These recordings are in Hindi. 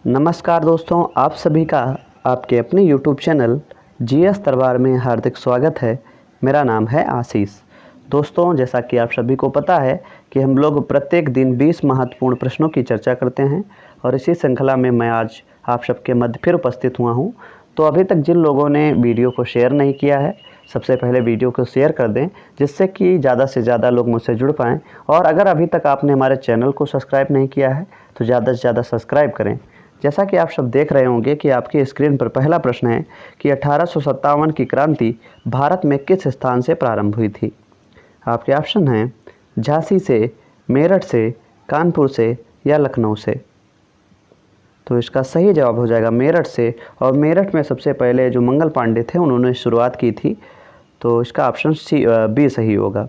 नमस्कार दोस्तों, आप सभी का आपके अपने YouTube चैनल जीएस तरवार में हार्दिक स्वागत है। मेरा नाम है आशीष। दोस्तों, जैसा कि आप सभी को पता है कि हम लोग प्रत्येक दिन 20 महत्वपूर्ण प्रश्नों की चर्चा करते हैं और इसी श्रृंखला में मैं आज आप सबके मध्य फिर उपस्थित हुआ हूं। तो अभी तक जिन लोगों ने वीडियो को शेयर नहीं किया है, सबसे पहले वीडियो को शेयर कर दें, जिससे कि ज़्यादा से ज़्यादा लोग मुझसे जुड़ पाएँ। और अगर अभी तक आपने हमारे चैनल को सब्सक्राइब नहीं किया है तो ज़्यादा से ज़्यादा सब्सक्राइब करें। जैसा कि आप सब देख रहे होंगे कि आपकी स्क्रीन पर पहला प्रश्न है कि 1857 की क्रांति भारत में किस स्थान से प्रारंभ हुई थी। आपके ऑप्शन हैं झांसी से, मेरठ से, कानपुर से या लखनऊ से। तो इसका सही जवाब हो जाएगा मेरठ से, और मेरठ में सबसे पहले जो मंगल पांडे थे उन्होंने शुरुआत की थी। तो इसका ऑप्शन बी सही होगा।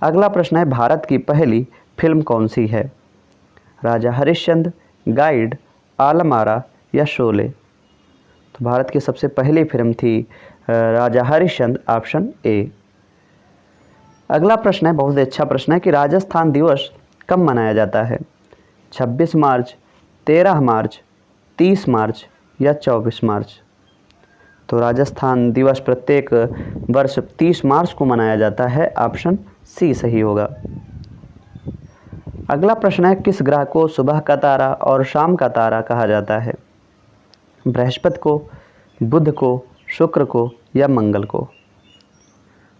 अगला प्रश्न है भारत की पहली फिल्म कौन सी है। राजा हरिश्चंद्र, गाइड, आलम आरा या शोले। तो भारत की सबसे पहली फिल्म थी राजा हरिश्चंद्र, ऑप्शन ए। अगला प्रश्न है बहुत ही अच्छा प्रश्न है कि राजस्थान दिवस कब मनाया जाता है। 26 मार्च, 13 मार्च, 30 मार्च या 24 मार्च। तो राजस्थान दिवस प्रत्येक वर्ष 30 मार्च को मनाया जाता है, ऑप्शन सी सही होगा। अगला प्रश्न है किस ग्रह को सुबह का तारा और शाम का तारा कहा जाता है। बृहस्पति को, बुध को, शुक्र को या मंगल को।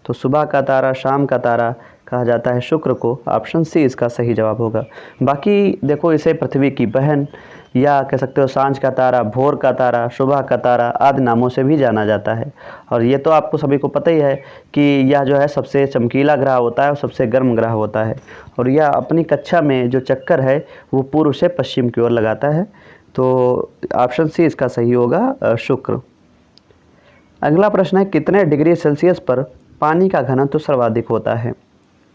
तो सुबह का तारा, शाम का तारा कहा जाता है शुक्र को, ऑप्शन सी इसका सही जवाब होगा। बाकी देखो, इसे पृथ्वी की बहन या कह सकते हो सांझ का तारा, भोर का तारा, सुबह का तारा आदि नामों से भी जाना जाता है। और ये तो आपको सभी को पता ही है कि यह जो है सबसे चमकीला ग्रह होता है और सबसे गर्म ग्रह होता है, और यह अपनी कक्षा में जो चक्कर है वो पूर्व से पश्चिम की ओर लगाता है। तो ऑप्शन सी इसका सही होगा, शुक्र। अगला प्रश्न है कितने डिग्री सेल्सियस पर पानी का घनत्व सर्वाधिक होता है।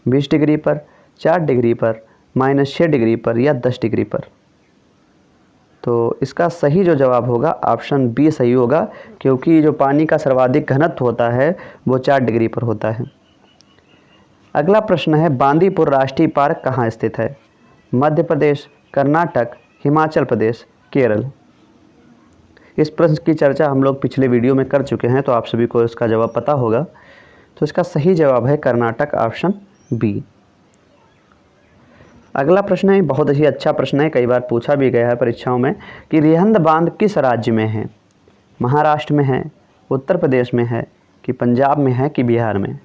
20 डिग्री पर, 4 डिग्री पर, -6 डिग्री पर या 10 डिग्री पर। तो इसका सही जो जवाब होगा ऑप्शन बी सही होगा, क्योंकि जो पानी का सर्वाधिक घनत्व होता है वो 4 डिग्री पर होता है। अगला प्रश्न है बांदीपुर राष्ट्रीय पार्क कहाँ स्थित है। मध्य प्रदेश, कर्नाटक, हिमाचल प्रदेश, केरल। इस प्रश्न की चर्चा हम लोग पिछले वीडियो में कर चुके हैं, तो आप सभी को इसका जवाब पता होगा। तो इसका सही जवाब है कर्नाटक, ऑप्शन बी। अगला प्रश्न है बहुत ही अच्छा प्रश्न है, कई बार पूछा भी गया है परीक्षाओं में कि रिहंद बांध किस राज्य में है। महाराष्ट्र में है, उत्तर प्रदेश में है कि पंजाब में है कि बिहार में।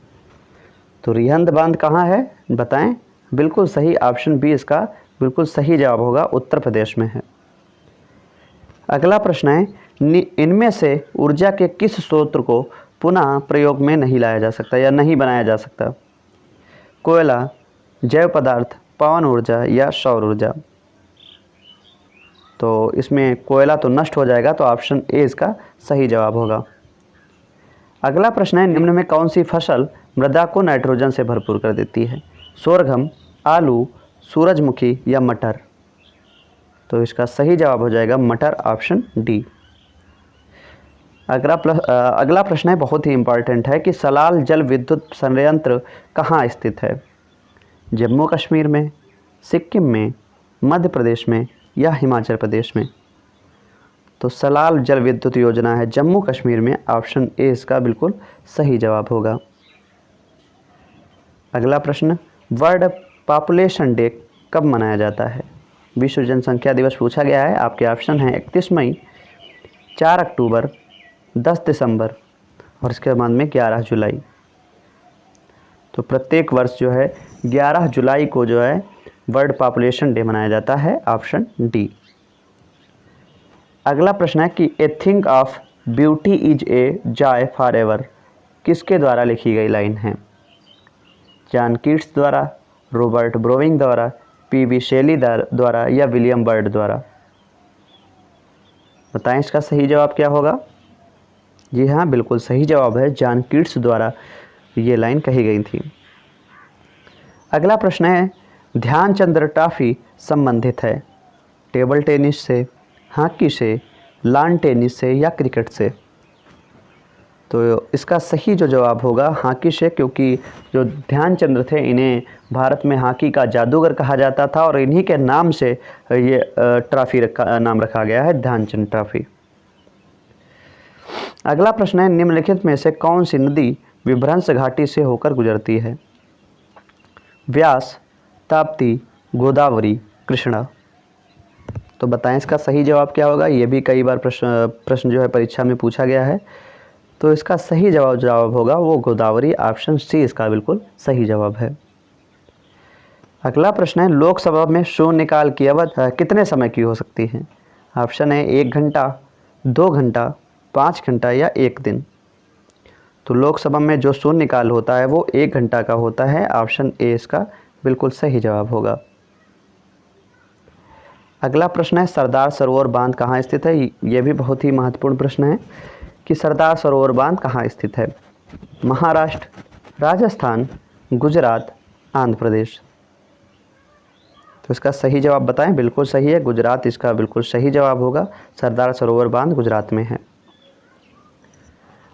तो रिहंद बांध कहाँ है बताएं। बिल्कुल सही, ऑप्शन बी इसका बिल्कुल सही जवाब होगा, उत्तर प्रदेश में है। अगला प्रश्न है इनमें से ऊर्जा के किस स्रोत को पुनः प्रयोग में नहीं लाया जा सकता या नहीं बनाया जा सकता। कोयला, जैव पदार्थ, पवन ऊर्जा या सौर ऊर्जा। तो इसमें कोयला तो नष्ट हो जाएगा, तो ऑप्शन ए इसका सही जवाब होगा। अगला प्रश्न है निम्न में कौन सी फसल मृदा को नाइट्रोजन से भरपूर कर देती है। सोरगम, आलू, सूरजमुखी या मटर। तो इसका सही जवाब हो जाएगा मटर, ऑप्शन डी। अगला प्रश्न है बहुत ही इम्पॉर्टेंट है कि सलाल जल विद्युत संयंत्र कहाँ स्थित है। जम्मू कश्मीर में, सिक्किम में, मध्य प्रदेश में या हिमाचल प्रदेश में। तो सलाल जल विद्युत योजना है जम्मू कश्मीर में, ऑप्शन ए इसका बिल्कुल सही जवाब होगा। अगला प्रश्न वर्ल्ड पॉपुलेशन डे कब मनाया जाता है। विश्व जनसंख्या दिवस पूछा गया है। आपके ऑप्शन हैं 31 मई, 4 अक्टूबर, 10 दिसंबर और इसके बाद में 11 जुलाई। तो प्रत्येक वर्ष जो है 11 जुलाई को जो है वर्ल्ड पॉपुलेशन डे मनाया जाता है, ऑप्शन डी। अगला प्रश्न है कि a thing of beauty is a joy for ever किसके द्वारा लिखी गई लाइन है। जॉन कीट्स द्वारा, रॉबर्ट ब्रोविंग द्वारा, पी.बी. शेली द्वारा या विलियम बर्ड द्वारा। बताएं इसका सही जवाब क्या होगा। जी हाँ, बिल्कुल सही जवाब है, जॉन कीट्स द्वारा ये लाइन कही गई थी। अगला प्रश्न है ध्यानचंद ट्रॉफी संबंधित है टेबल टेनिस से, हॉकी से, लॉन टेनिस से या क्रिकेट से। तो इसका सही जो जवाब होगा हॉकी से, क्योंकि जो ध्यानचंद्र थे इन्हें भारत में हॉकी का जादूगर कहा जाता था और इन्हीं के नाम से ये ट्रॉफी नाम रखा गया है, ध्यानचंद ट्रॉफी। अगला प्रश्न है, निम्नलिखित में से कौन सी नदी विभ्रंश घाटी से होकर गुजरती है? व्यास, ताप्ती, गोदावरी, कृष्णा। तो बताएं इसका सही जवाब क्या होगा। ये भी कई बार प्रश्न जो है परीक्षा में पूछा गया है। तो इसका सही जवाब होगा वो गोदावरी, ऑप्शन सी इसका बिल्कुल सही जवाब है। अगला प्रश्न है, लोकसभा में शून्यकाल की अवधि कितने समय की हो सकती है? ऑप्शन है 1 घंटा, 2 घंटा, 5 घंटा या 1 दिन। तो लोकसभा में जो शून्यकाल होता है वो 1 घंटा का होता है, ऑप्शन ए इसका बिल्कुल सही जवाब होगा। अगला प्रश्न है, सरदार सरोवर बांध कहाँ स्थित है? ये भी बहुत ही महत्वपूर्ण प्रश्न है कि सरदार सरोवर बांध कहाँ स्थित है? महाराष्ट्र, राजस्थान, गुजरात, आंध्र प्रदेश। तो इसका सही जवाब बताएं। बिल्कुल सही है, गुजरात इसका बिल्कुल सही जवाब होगा। सरदार सरोवर बांध गुजरात में है।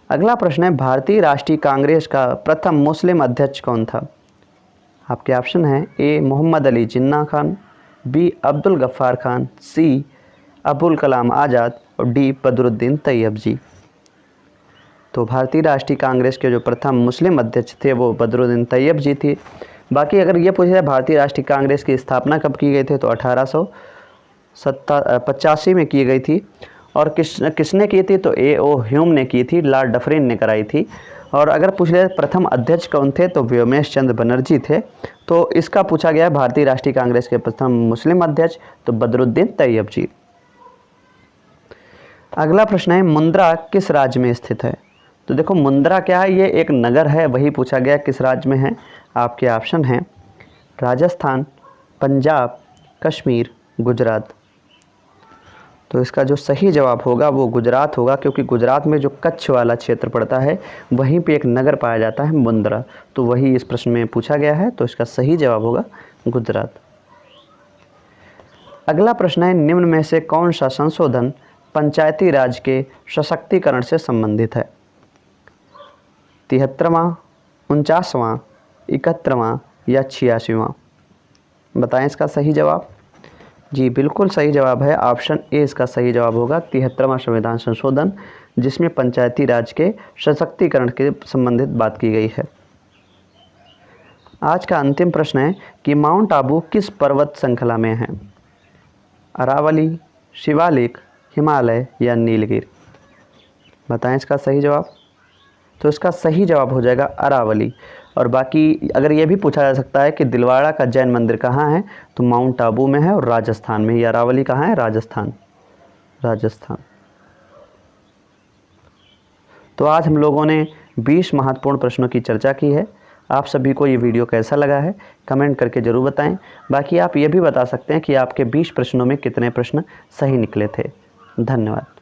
अगला प्रश्न है, भारतीय राष्ट्रीय कांग्रेस का प्रथम मुस्लिम अध्यक्ष कौन था? आपके ऑप्शन है ए मोहम्मद अली जिन्ना खान, बी अब्दुल गफ्फार खान, सी अबुल कलाम आज़ाद और डी बदरुद्दीन तैयबजी। तो भारतीय राष्ट्रीय कांग्रेस के जो प्रथम मुस्लिम अध्यक्ष थे वो बदरुद्दीन तैयबजी थे। बाकी अगर ये पूछा जाए भारतीय राष्ट्रीय कांग्रेस की स्थापना कब की गई थी, तो 1885 में की गई थी। और किसने की थी, तो ए.ओ. ह्यूम ने की थी, लॉर्ड डफरिन ने कराई थी। और अगर पूछ लिया प्रथम अध्यक्ष कौन थे, तो व्योमेश चंद्र बनर्जी थे। तो इसका पूछा गया भारतीय राष्ट्रीय कांग्रेस के प्रथम मुस्लिम अध्यक्ष तो बदरुद्दीन तैयबजी। अगला प्रश्न है, मुंद्रा किस राज्य में स्थित है? तो देखो मुंद्रा क्या है, ये एक नगर है, वही पूछा गया किस राज्य में है। आपके ऑप्शन हैं राजस्थान, पंजाब, कश्मीर, गुजरात। तो इसका जो सही जवाब होगा वो गुजरात होगा, क्योंकि गुजरात में जो कच्छ वाला क्षेत्र पड़ता है वहीं पे एक नगर पाया जाता है मुंद्रा, तो वही इस प्रश्न में पूछा गया है। तो इसका सही जवाब होगा गुजरात। अगला प्रश्न है, निम्न में से कौन सा संशोधन पंचायती राज के सशक्तिकरण से संबंधित है? 73वां, 49वां, 71वां या 86वां? बताएं इसका सही जवाब। जी बिल्कुल सही जवाब है, ऑप्शन ए इसका सही जवाब होगा। 73वां संविधान संशोधन, जिसमें पंचायती राज के सशक्तिकरण के संबंधित बात की गई है। आज का अंतिम प्रश्न है कि माउंट आबू किस पर्वत श्रृंखला में है? अरावली, शिवालिक, हिमालय या नीलगिरी? बताएं इसका सही जवाब। तो इसका सही जवाब हो जाएगा अरावली। और बाकी अगर ये भी पूछा जा सकता है कि दिलवाड़ा का जैन मंदिर कहाँ है, तो माउंट आबू में है और राजस्थान में ही। अरावली कहाँ है? राजस्थान। तो आज हम लोगों ने 20 महत्वपूर्ण प्रश्नों की चर्चा की है। आप सभी को ये वीडियो कैसा लगा है कमेंट करके ज़रूर बताएं। बाकी आप ये भी बता सकते हैं कि आपके 20 प्रश्नों में कितने प्रश्न सही निकले थे। धन्यवाद।